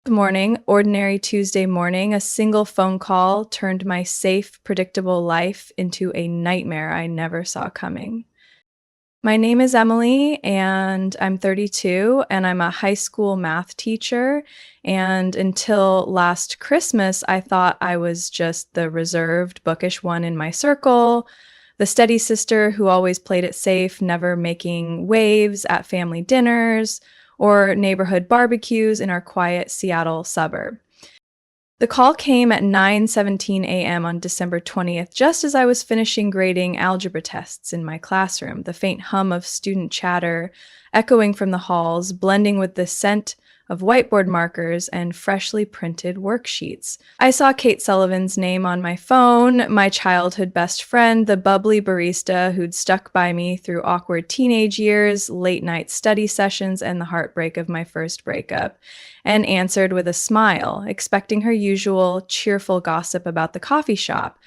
Morning, ordinary Tuesday morning, a single phone call turned my safe, predictable life into a nightmare I never saw coming. My name is Emily, and I'm 32, and I'm a high school math teacher. And until last Christmas, I thought I was just the reserved, bookish one in my circle, the steady sister who always played it safe, never making waves at family dinners or neighborhood barbecues in our quiet Seattle suburb. The call came at 9:17 a.m. on December 20th, just as I was finishing grading algebra tests in my classroom, the faint hum of student chatter echoing from the halls, blending with the scent of whiteboard markers and freshly printed worksheets. I saw Kate Sullivan's name on my phone, my childhood best friend, the bubbly barista who'd stuck by me through awkward teenage years, late night study sessions, and the heartbreak of my first breakup, and answered with a smile, expecting her usual cheerful gossip about the coffee shop.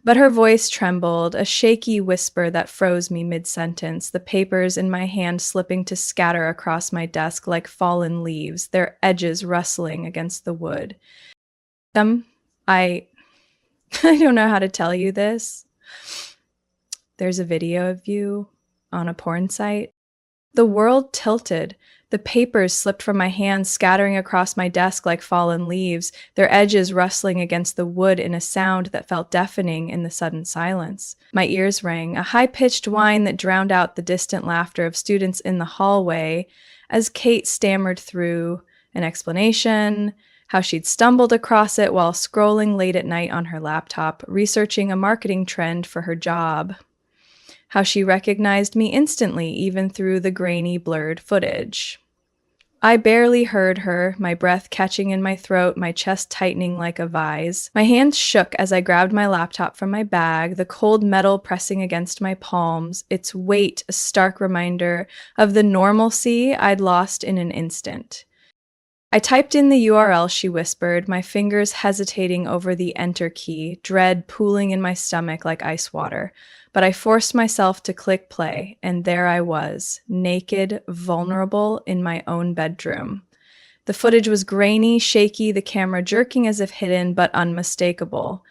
But her voice trembled, a shaky whisper that froze me mid-sentence, the papers in my hand slipping to scatter across my desk like fallen leaves, their edges rustling against the wood. I I don't know how to tell you this. There's a video of you on a porn site. The world tilted. The papers slipped from my hands, scattering across my desk like fallen leaves, their edges rustling against the wood in a sound that felt deafening in the sudden silence. My ears rang, a high-pitched whine that drowned out the distant laughter of students in the hallway as Kate stammered through an explanation, how she'd stumbled across it while scrolling late at night on her laptop, researching a marketing trend for her job. How she recognized me instantly, even through the grainy, blurred footage. I barely heard her, my breath catching in my throat, my chest tightening like a vise. My hands shook as I grabbed my laptop from my bag, the cold metal pressing against my palms, its weight a stark reminder of the normalcy I'd lost in an instant. I typed in the URL she whispered, my fingers hesitating over the enter key, dread pooling in my stomach like ice water. But I forced myself to click play, and there I was, naked, vulnerable in my own bedroom. The footage was grainy, shaky, the camera jerking as if hidden, but unmistakable.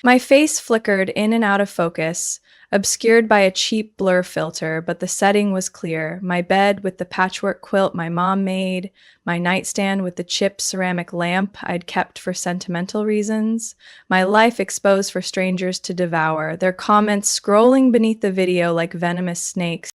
My face flickered in and out of focus, obscured by a cheap blur filter, but the setting was clear. My bed with the patchwork quilt my mom made, my nightstand with the chipped ceramic lamp I'd kept for sentimental reasons, my life exposed for strangers to devour, their comments scrolling beneath the video like venomous snakes.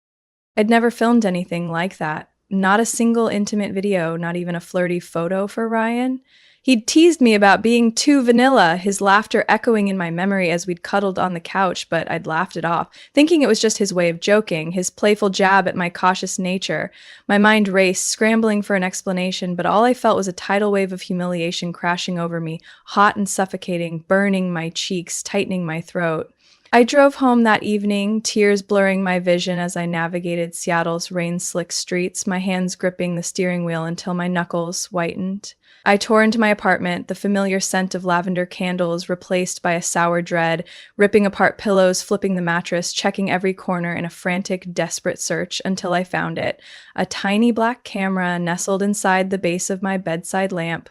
I'd never filmed anything like that. Not a single intimate video, not even a flirty photo for Ryan. He'd teased me about being too vanilla, his laughter echoing in my memory as we'd cuddled on the couch, but I'd laughed it off, thinking it was just his way of joking, his playful jab at my cautious nature. My mind raced, scrambling for an explanation, but all I felt was a tidal wave of humiliation crashing over me, hot and suffocating, burning my cheeks, tightening my throat. I drove home that evening, tears blurring my vision as I navigated Seattle's rain-slick streets, my hands gripping the steering wheel until my knuckles whitened. I tore into my apartment, the familiar scent of lavender candles replaced by a sour dread, ripping apart pillows, flipping the mattress, checking every corner in a frantic, desperate search until I found it. A tiny black camera nestled inside the base of my bedside lamp,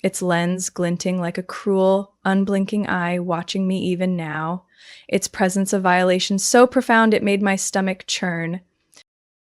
its lens glinting like a cruel, unblinking eye watching me even now. Its presence a violation so profound it made my stomach churn.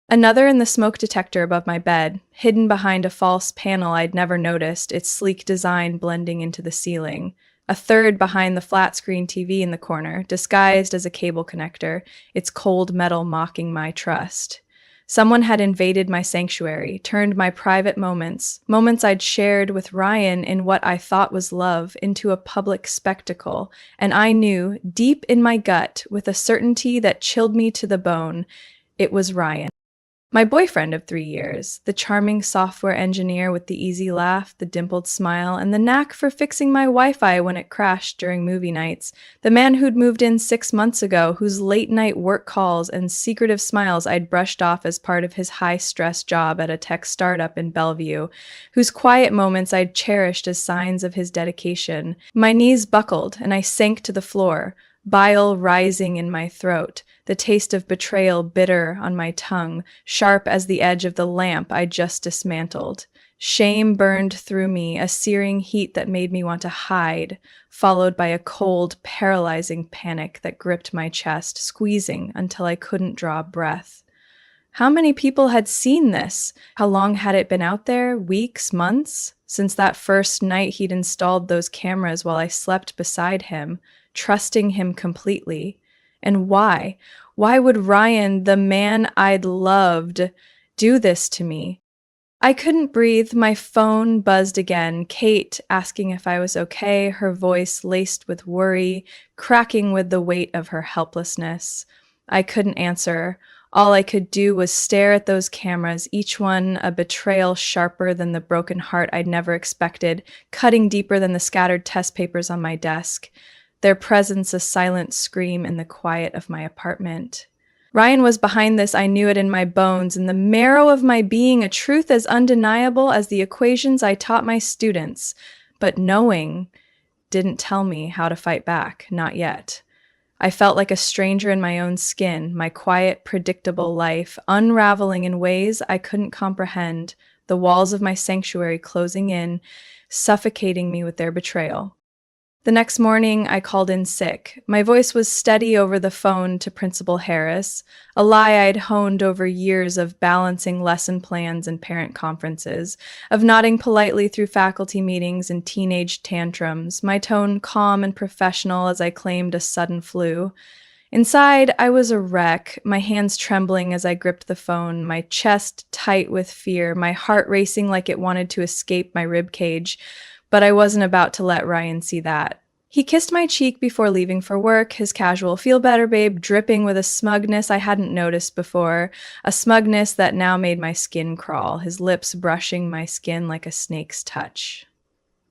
Another in the smoke detector above my bed, hidden behind a false panel I'd never noticed, its sleek design blending into the ceiling. A third behind the flat-screen TV in the corner, disguised as a cable connector, its cold metal mocking my trust. Someone had invaded my sanctuary, turned my private moments I'd shared with Ryan in what I thought was love, into a public spectacle, and I knew, deep in my gut, with a certainty that chilled me to the bone, it was Ryan. My boyfriend of 3 years, the charming software engineer with the easy laugh, the dimpled smile, and the knack for fixing my Wi-Fi when it crashed during movie nights, the man who'd moved in 6 months ago, whose late-night work calls and secretive smiles I'd brushed off as part of his high-stress job at a tech startup in Bellevue, whose quiet moments I'd cherished as signs of his dedication. My knees buckled, and I sank to the floor, bile rising in my throat, the taste of betrayal bitter on my tongue, sharp as the edge of the lamp I just dismantled. Shame burned through me, a searing heat that made me want to hide, followed by a cold, paralyzing panic that gripped my chest, squeezing until I couldn't draw a breath. How many people had seen this? How long had it been out there? Weeks, months? Since that first night he'd installed those cameras while I slept beside him, trusting him completely. And why? Why would Ryan, the man I'd loved, do this to me? I couldn't breathe. My phone buzzed again. Kate asking if I was okay, her voice laced with worry, cracking with the weight of her helplessness. I couldn't answer. All I could do was stare at those cameras, each one a betrayal sharper than the broken heart I'd never expected, cutting deeper than the scattered test papers on my desk. Their presence a silent scream in the quiet of my apartment. Ryan was behind this, I knew it in my bones, in the marrow of my being, a truth as undeniable as the equations I taught my students. But knowing didn't tell me how to fight back, not yet. I felt like a stranger in my own skin, my quiet, predictable life, unraveling in ways I couldn't comprehend, the walls of my sanctuary closing in, suffocating me with their betrayal. The next morning, I called in sick. My voice was steady over the phone to Principal Harris, a lie I'd honed over years of balancing lesson plans and parent conferences, of nodding politely through faculty meetings and teenage tantrums, my tone calm and professional as I claimed a sudden flu. Inside, I was a wreck, my hands trembling as I gripped the phone, my chest tight with fear, my heart racing like it wanted to escape my rib cage. But I wasn't about to let Ryan see that. He kissed my cheek before leaving for work, his casual "feel better, babe" dripping with a smugness I hadn't noticed before, a smugness that now made my skin crawl, his lips brushing my skin like a snake's touch.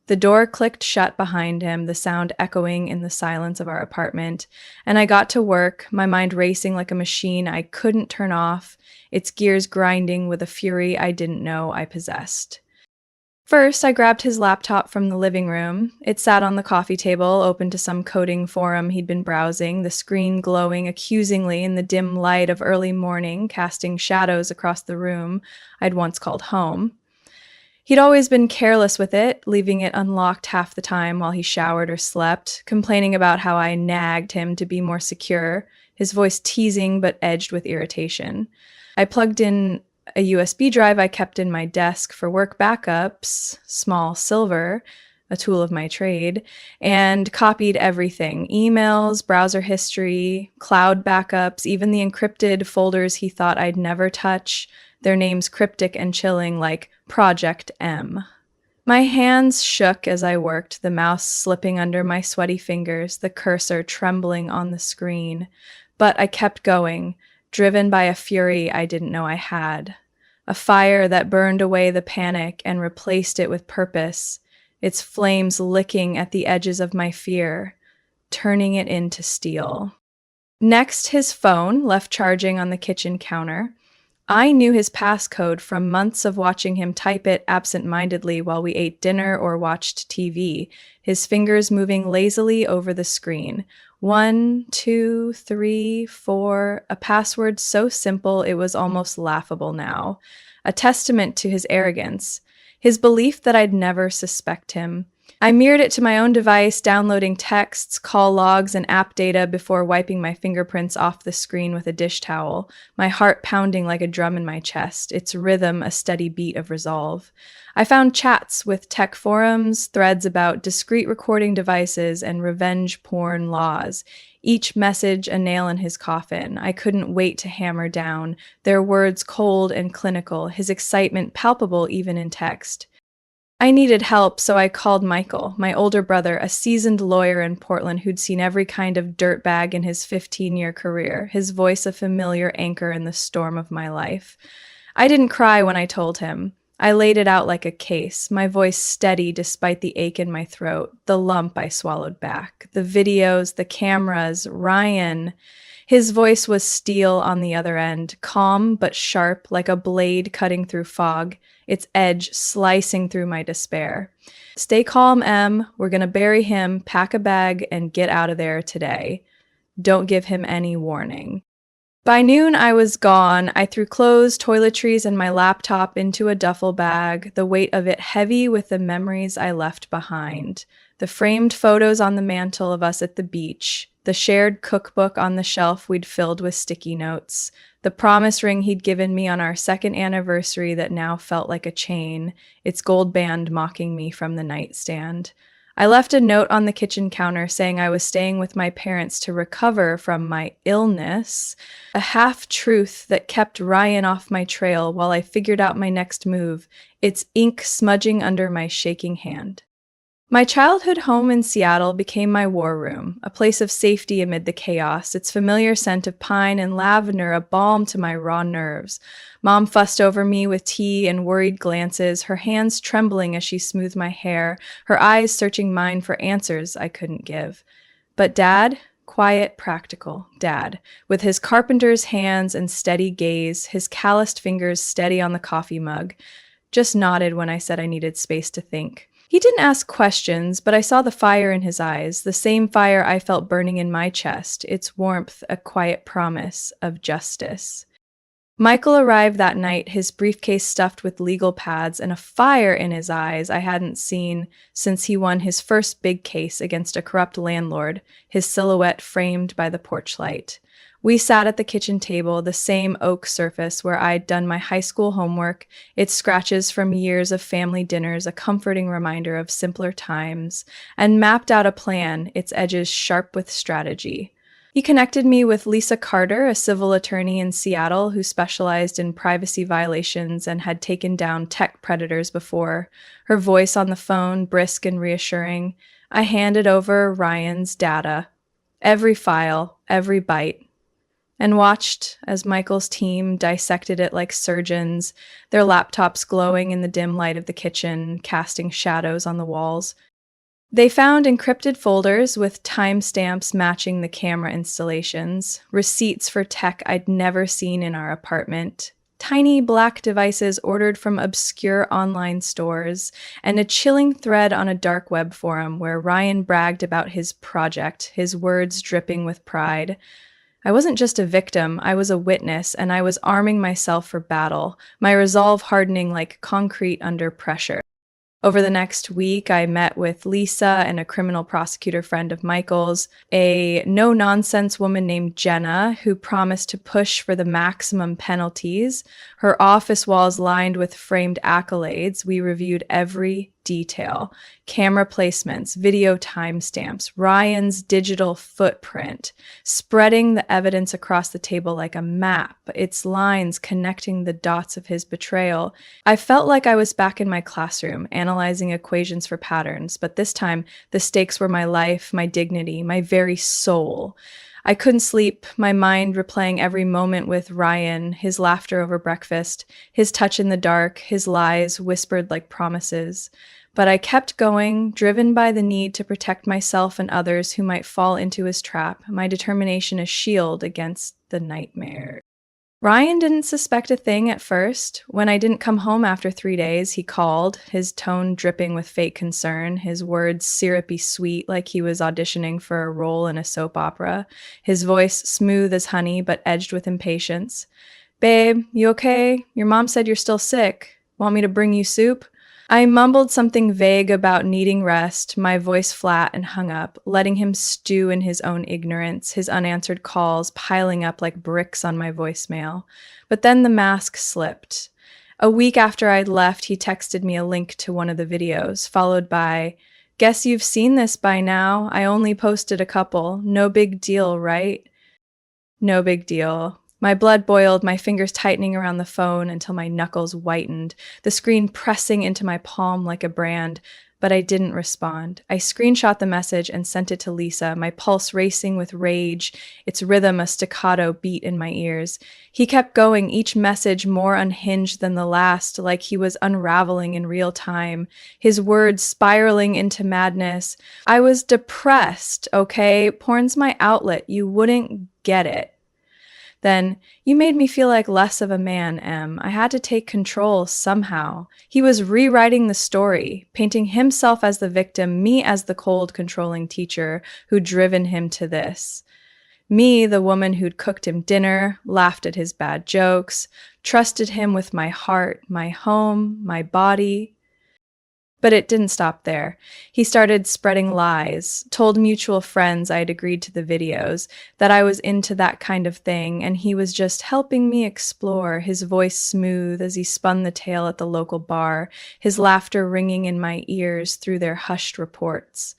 The door clicked shut behind him, the sound echoing in the silence of our apartment, and I got to work, my mind racing like a machine I couldn't turn off, its gears grinding with a fury I didn't know I possessed. First, I grabbed his laptop from the living room. It sat on the coffee table, open to some coding forum he'd been browsing, the screen glowing accusingly in the dim light of early morning, casting shadows across the room I'd once called home. He'd always been careless with it, leaving it unlocked half the time while he showered or slept, complaining about how I nagged him to be more secure, his voice teasing but edged with irritation. I plugged in a USB drive I kept in my desk for work backups, small silver, a tool of my trade, and copied everything: emails, browser history, cloud backups, even the encrypted folders he thought I'd never touch, their names cryptic and chilling like Project M. My hands shook as I worked, the mouse slipping under my sweaty fingers, the cursor trembling on the screen. But I kept going, driven by a fury I didn't know I had. A fire that burned away the panic and replaced it with purpose, its flames licking at the edges of my fear, turning it into steel. Next, his phone, left charging on the kitchen counter. I knew his passcode from months of watching him type it absent-mindedly while we ate dinner or watched TV, his fingers moving lazily over the screen. 1, 2, 3, 4, a password so simple it was almost laughable now. A testament to his arrogance, his belief that I'd never suspect him. I mirrored it to my own device, downloading texts, call logs, and app data before wiping my fingerprints off the screen with a dish towel, my heart pounding like a drum in my chest, its rhythm a steady beat of resolve. I found chats with tech forums, threads about discrete recording devices and revenge porn laws, each message a nail in his coffin. I couldn't wait to hammer down, their words cold and clinical, his excitement palpable even in text. I needed help, so I called Michael, my older brother, a seasoned lawyer in Portland who'd seen every kind of dirtbag in his 15-year career, his voice a familiar anchor in the storm of my life. I didn't cry when I told him. I laid it out like a case, my voice steady despite the ache in my throat, the lump I swallowed back, the videos, the cameras, Ryan. His voice was steel on the other end, calm but sharp like a blade cutting through fog, its edge slicing through my despair. "Stay calm, Em. We're gonna bury him, pack a bag, and get out of there today. Don't give him any warning." By noon, I was gone. I threw clothes, toiletries, and my laptop into a duffel bag, the weight of it heavy with the memories I left behind. The framed photos on the mantle of us at the beach, the shared cookbook on the shelf we'd filled with sticky notes, the promise ring he'd given me on our second anniversary that now felt like a chain, its gold band mocking me from the nightstand. I left a note on the kitchen counter saying I was staying with my parents to recover from my illness, a half-truth that kept Ryan off my trail while I figured out my next move, its ink smudging under my shaking hand. My childhood home in Seattle became my war room, a place of safety amid the chaos, its familiar scent of pine and lavender a balm to my raw nerves. Mom fussed over me with tea and worried glances, her hands trembling as she smoothed my hair, her eyes searching mine for answers I couldn't give. But Dad, quiet, practical Dad, with his carpenter's hands and steady gaze, his calloused fingers steady on the coffee mug, just nodded when I said I needed space to think. He didn't ask questions, but I saw the fire in his eyes, the same fire I felt burning in my chest, its warmth a quiet promise of justice. Michael arrived that night, his briefcase stuffed with legal pads and a fire in his eyes I hadn't seen since he won his first big case against a corrupt landlord, his silhouette framed by the porch light. We sat at the kitchen table, the same oak surface where I'd done my high school homework, its scratches from years of family dinners a comforting reminder of simpler times, and mapped out a plan, its edges sharp with strategy. He connected me with Lisa Carter, a civil attorney in Seattle who specialized in privacy violations and had taken down tech predators before. Her voice on the phone, brisk and reassuring. I handed over Ryan's data, every file, every byte, and watched as Michael's team dissected it like surgeons, their laptops glowing in the dim light of the kitchen, casting shadows on the walls. They found encrypted folders with timestamps matching the camera installations, receipts for tech I'd never seen in our apartment, tiny black devices ordered from obscure online stores, and a chilling thread on a dark web forum where Ryan bragged about his project, his words dripping with pride. I wasn't just a victim, I was a witness, and I was arming myself for battle, my resolve hardening like concrete under pressure. Over the next week, I met with Lisa and a criminal prosecutor friend of Michael's, a no-nonsense woman named Jenna who promised to push for the maximum penalties. Her office walls lined with framed accolades. We reviewed every detail, camera placements, video timestamps, Ryan's digital footprint, spreading the evidence across the table like a map, its lines connecting the dots of his betrayal. I felt like I was back in my classroom, analyzing equations for patterns, but this time the stakes were my life, my dignity, my very soul. I couldn't sleep, my mind replaying every moment with Ryan, his laughter over breakfast, his touch in the dark, his lies whispered like promises. But I kept going, driven by the need to protect myself and others who might fall into his trap, my determination a shield against the nightmare. Ryan didn't suspect a thing at first. When I didn't come home after 3 days, he called, his tone dripping with fake concern, his words syrupy sweet like he was auditioning for a role in a soap opera, his voice smooth as honey but edged with impatience. "Babe, you okay? Your mom said you're still sick. Want me to bring you soup?" I mumbled something vague about needing rest, my voice flat, and hung up, letting him stew in his own ignorance, his unanswered calls piling up like bricks on my voicemail. But then the mask slipped. A week after I'd left, he texted me a link to one of the videos, followed by, "Guess you've seen this by now. I only posted a couple. No big deal, right?" No big deal. My blood boiled, my fingers tightening around the phone until my knuckles whitened, the screen pressing into my palm like a brand, but I didn't respond. I screenshot the message and sent it to Lisa, my pulse racing with rage, its rhythm a staccato beat in my ears. He kept going, each message more unhinged than the last, like he was unraveling in real time, his words spiraling into madness. I was depressed, okay? Porn's my outlet. You wouldn't get it. Then, "You made me feel like less of a man, Em. I had to take control somehow." He was rewriting the story, painting himself as the victim, me as the cold, controlling teacher who'd driven him to this. Me, the woman who'd cooked him dinner, laughed at his bad jokes, trusted him with my heart, my home, my body. But it didn't stop there. He started spreading lies, told mutual friends I'd agreed to the videos, that I was into that kind of thing, and he was just helping me explore, his voice smooth as he spun the tale at the local bar, his laughter ringing in my ears through their hushed reports.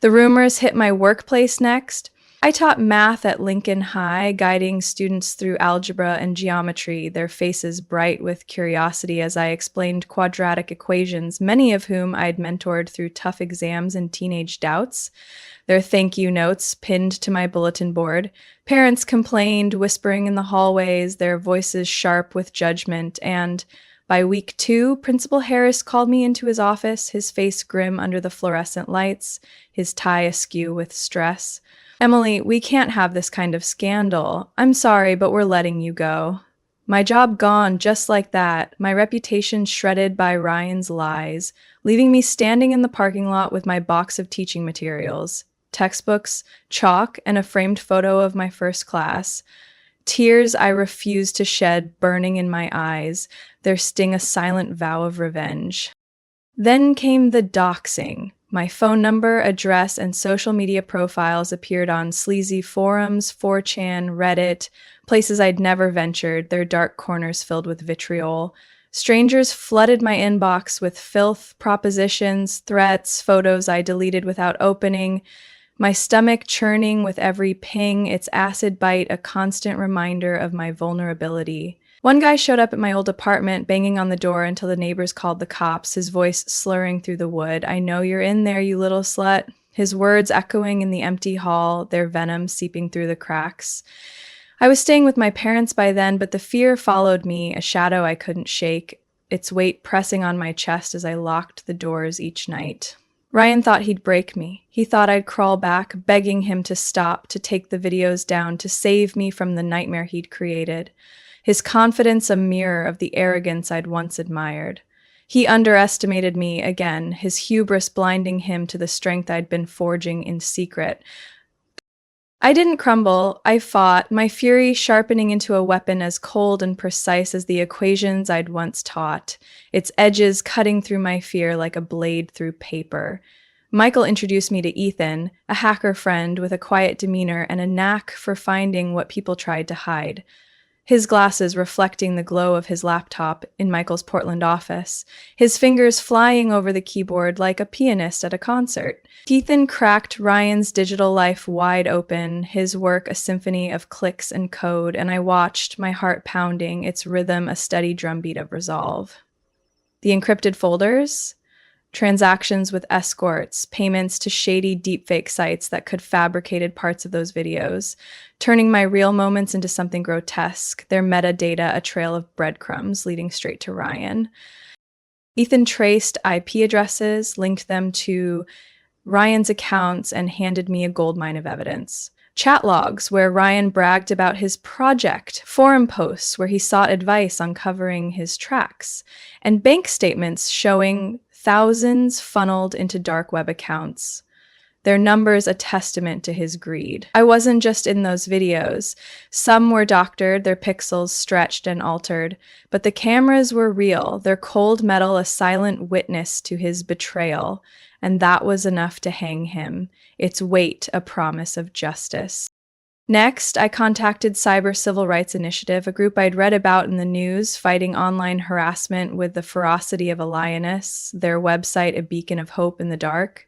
The rumors hit my workplace next. I taught math at Lincoln High, guiding students through algebra and geometry, their faces bright with curiosity as I explained quadratic equations, many of whom I'd mentored through tough exams and teenage doubts. Their thank you notes pinned to my bulletin board. Parents complained, whispering in the hallways, their voices sharp with judgment, and by week 2, Principal Harris called me into his office, his face grim under the fluorescent lights, his tie askew with stress. Emily, we can't have this kind of scandal. I'm sorry, but we're letting you go. My job gone just like that, my reputation shredded by Ryan's lies, leaving me standing in the parking lot with my box of teaching materials, textbooks, chalk, and a framed photo of my first class. Tears I refused to shed burning in my eyes, their sting a silent vow of revenge. Then came the doxing. My phone number, address, and social media profiles appeared on sleazy forums, 4chan, Reddit, places I'd never ventured, their dark corners filled with vitriol. Strangers flooded my inbox with filth, propositions, threats, photos I deleted without opening, my stomach churning with every ping, its acid bite a constant reminder of my vulnerability. One guy showed up at my old apartment, banging on the door until the neighbors called the cops, his voice slurring through the wood. "I know you're in there, you little slut." His words echoing in the empty hall, their venom seeping through the cracks. I was staying with my parents by then, but the fear followed me, a shadow I couldn't shake, its weight pressing on my chest as I locked the doors each night. Ryan thought he'd break me. He thought I'd crawl back, begging him to stop, to take the videos down, to save me from the nightmare he'd created. His confidence a mirror of the arrogance I'd once admired. He underestimated me again, his hubris blinding him to the strength I'd been forging in secret. I didn't crumble. I fought, my fury sharpening into a weapon as cold and precise as the equations I'd once taught, its edges cutting through my fear like a blade through paper. Michael introduced me to Ethan, a hacker friend with a quiet demeanor and a knack for finding what people tried to hide. His glasses reflecting the glow of his laptop in Michael's Portland office, his fingers flying over the keyboard like a pianist at a concert. Ethan cracked Ryan's digital life wide open, his work a symphony of clicks and code, and I watched, my heart pounding, its rhythm a steady drumbeat of resolve. The encrypted folders? Transactions with escorts, payments to shady deepfake sites that could fabricated parts of those videos, turning my real moments into something grotesque, their metadata a trail of breadcrumbs leading straight to Ryan. Ethan traced IP addresses, linked them to Ryan's accounts, and handed me a goldmine of evidence. Chat logs where Ryan bragged about his project, forum posts where he sought advice on covering his tracks, and bank statements showing thousands funneled into dark web accounts. Their numbers a testament to his greed. I wasn't just in those videos. Some were doctored, their pixels stretched and altered, but the cameras were real, their cold metal a silent witness to his betrayal, and that was enough to hang him, its weight a promise of justice. Next, I contacted Cyber Civil Rights Initiative, a group I'd read about in the news, fighting online harassment with the ferocity of a lioness, their website a beacon of hope in the dark.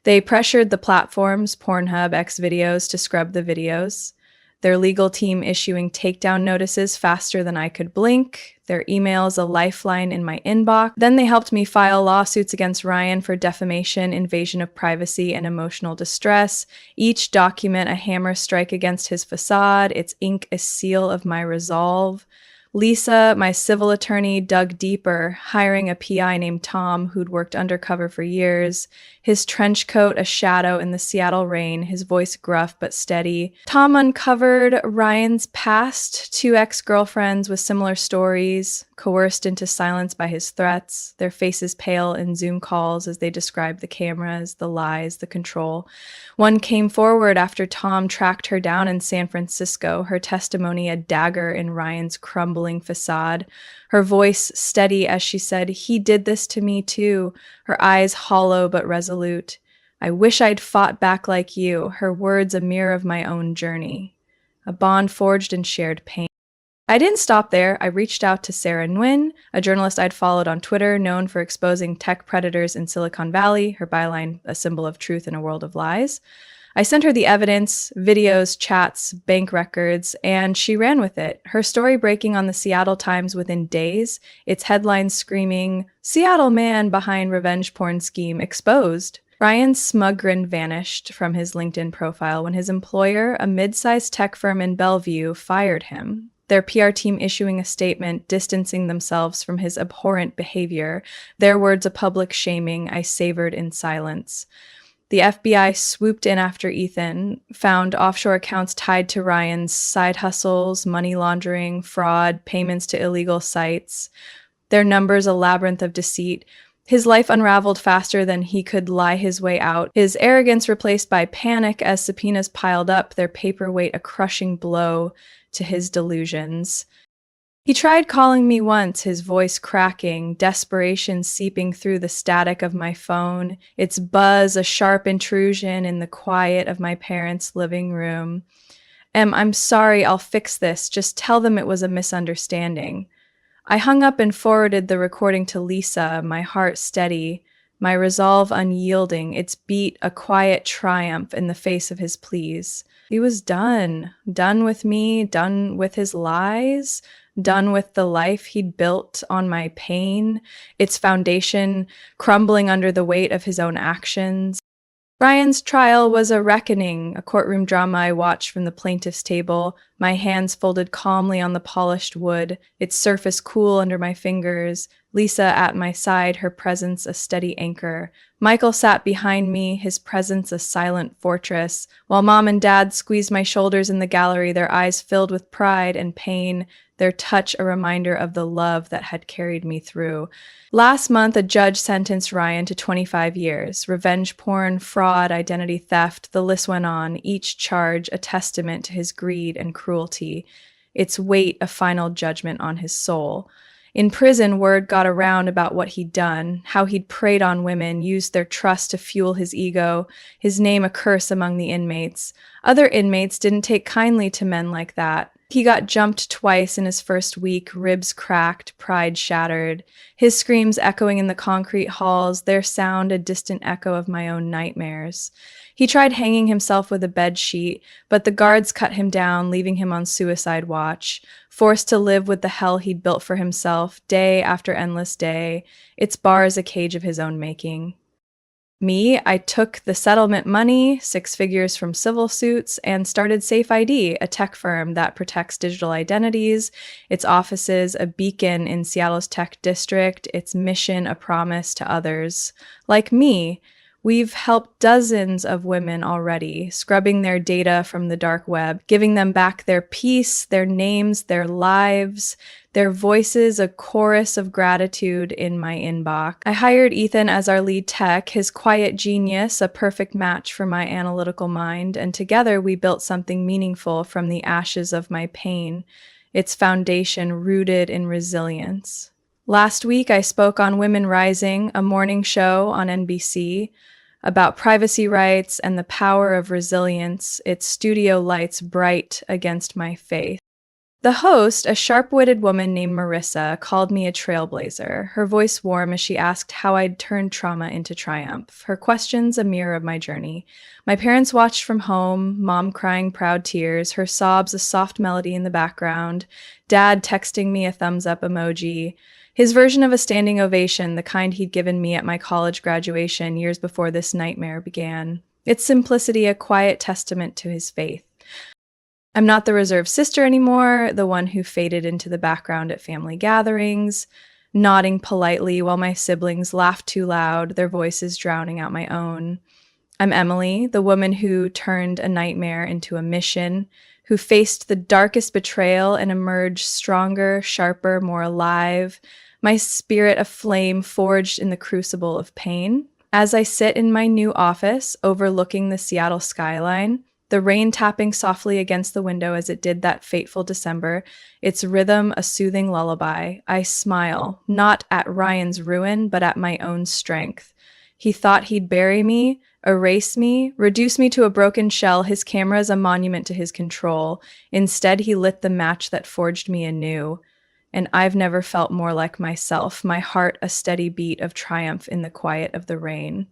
They pressured the platforms, Pornhub, Xvideos, to scrub the videos, their legal team issuing takedown notices faster than I could blink, their emails a lifeline in my inbox. Then they helped me file lawsuits against Ryan for defamation, invasion of privacy, and emotional distress, each document a hammer strike against his facade, its ink a seal of my resolve. Lisa, my civil attorney, dug deeper, hiring a PI named Tom who'd worked undercover for years. His trench coat a shadow in the Seattle rain, his voice gruff but steady. Tom uncovered Ryan's past, 2 ex-girlfriends with similar stories, coerced into silence by his threats, their faces pale in Zoom calls as they described the cameras, the lies, the control. One came forward after Tom tracked her down in San Francisco, her testimony a dagger in Ryan's crumbling facade, her voice steady as she said, "He did this to me too," her eyes hollow but resolute. "I wish I'd fought back like you," her words a mirror of my own journey. A bond forged in shared pain. I didn't stop there. I reached out to Sarah Nguyen, a journalist I'd followed on Twitter, known for exposing tech predators in Silicon Valley, her byline, a symbol of truth in a world of lies. I sent her the evidence, videos, chats, bank records, and she ran with it. Her story breaking on the Seattle Times within days, its headlines screaming, "Seattle man behind revenge porn scheme exposed." Ryan's smug grin vanished from his LinkedIn profile when his employer, a mid-sized tech firm in Bellevue, fired him. Their PR team issuing a statement distancing themselves from his abhorrent behavior, their words a public shaming I savored in silence. The FBI swooped in after Ethan, found offshore accounts tied to Ryan's side hustles, money laundering, fraud, payments to illegal sites. Their numbers a labyrinth of deceit. His life unraveled faster than he could lie his way out, his arrogance replaced by panic as subpoenas piled up, their paperweight a crushing blow to his delusions. He tried calling me once, his voice cracking, desperation seeping through the static of my phone, its buzz a sharp intrusion in the quiet of my parents' living room. I'm sorry, I'll fix this. Just tell them it was a misunderstanding." I hung up and forwarded the recording to Lisa, my heart steady, my resolve unyielding, its beat a quiet triumph in the face of his pleas. He was done. Done with me, done with his lies, done with the life he'd built on my pain, its foundation crumbling under the weight of his own actions. Ryan's trial was a reckoning, a courtroom drama I watched from the plaintiff's table, my hands folded calmly on the polished wood, its surface cool under my fingers, Lisa at my side, her presence a steady anchor. Michael sat behind me, his presence a silent fortress, while Mom and Dad squeezed my shoulders in the gallery, their eyes filled with pride and pain, their touch a reminder of the love that had carried me through. Last month, a judge sentenced Ryan to 25 years. Revenge porn, fraud, identity theft, the list went on, each charge a testament to his greed and cruelty, its weight a final judgment on his soul. In prison, word got around about what he'd done, how he'd preyed on women, used their trust to fuel his ego, his name a curse among the inmates. Other inmates didn't take kindly to men like that. He got jumped twice in his first week, ribs cracked, pride shattered. His screams echoing in the concrete halls, their sound a distant echo of my own nightmares. He tried hanging himself with a bed sheet, but the guards cut him down, leaving him on suicide watch, forced to live with the hell he'd built for himself, day after endless day, its bars a cage of his own making. Me, I took the settlement money, 6 figures from civil suits, and started Safe ID, a tech firm that protects digital identities, its offices a beacon in Seattle's tech district, its mission a promise to others. Like me, we've helped dozens of women already, scrubbing their data from the dark web, giving them back their peace, their names, their lives, their voices a chorus of gratitude in my inbox. I hired Ethan as our lead tech, his quiet genius, a perfect match for my analytical mind, and together we built something meaningful from the ashes of my pain, its foundation rooted in resilience. Last week, I spoke on Women Rising, a morning show on NBC, about privacy rights and the power of resilience, its studio lights bright against my faith. The host, a sharp-witted woman named Marissa, called me a trailblazer, her voice warm as she asked how I'd turned trauma into triumph, her questions a mirror of my journey. My parents watched from home, Mom crying proud tears, her sobs a soft melody in the background, Dad texting me a thumbs-up emoji, his version of a standing ovation, the kind he'd given me at my college graduation years before this nightmare began. Its simplicity a quiet testament to his faith. I'm not the reserved sister anymore, the one who faded into the background at family gatherings, nodding politely while my siblings laughed too loud, their voices drowning out my own. I'm Emily, the woman who turned a nightmare into a mission, who faced the darkest betrayal and emerged stronger, sharper, more alive, my spirit aflame forged in the crucible of pain. As I sit in my new office overlooking the Seattle skyline, the rain tapping softly against the window as it did that fateful December, its rhythm a soothing lullaby, I smile, not at Ryan's ruin, but at my own strength. He thought he'd bury me, erase me, reduce me to a broken shell, his camera is a monument to his control. Instead, he lit the match that forged me anew. And I've never felt more like myself, my heart a steady beat of triumph in the quiet of the rain.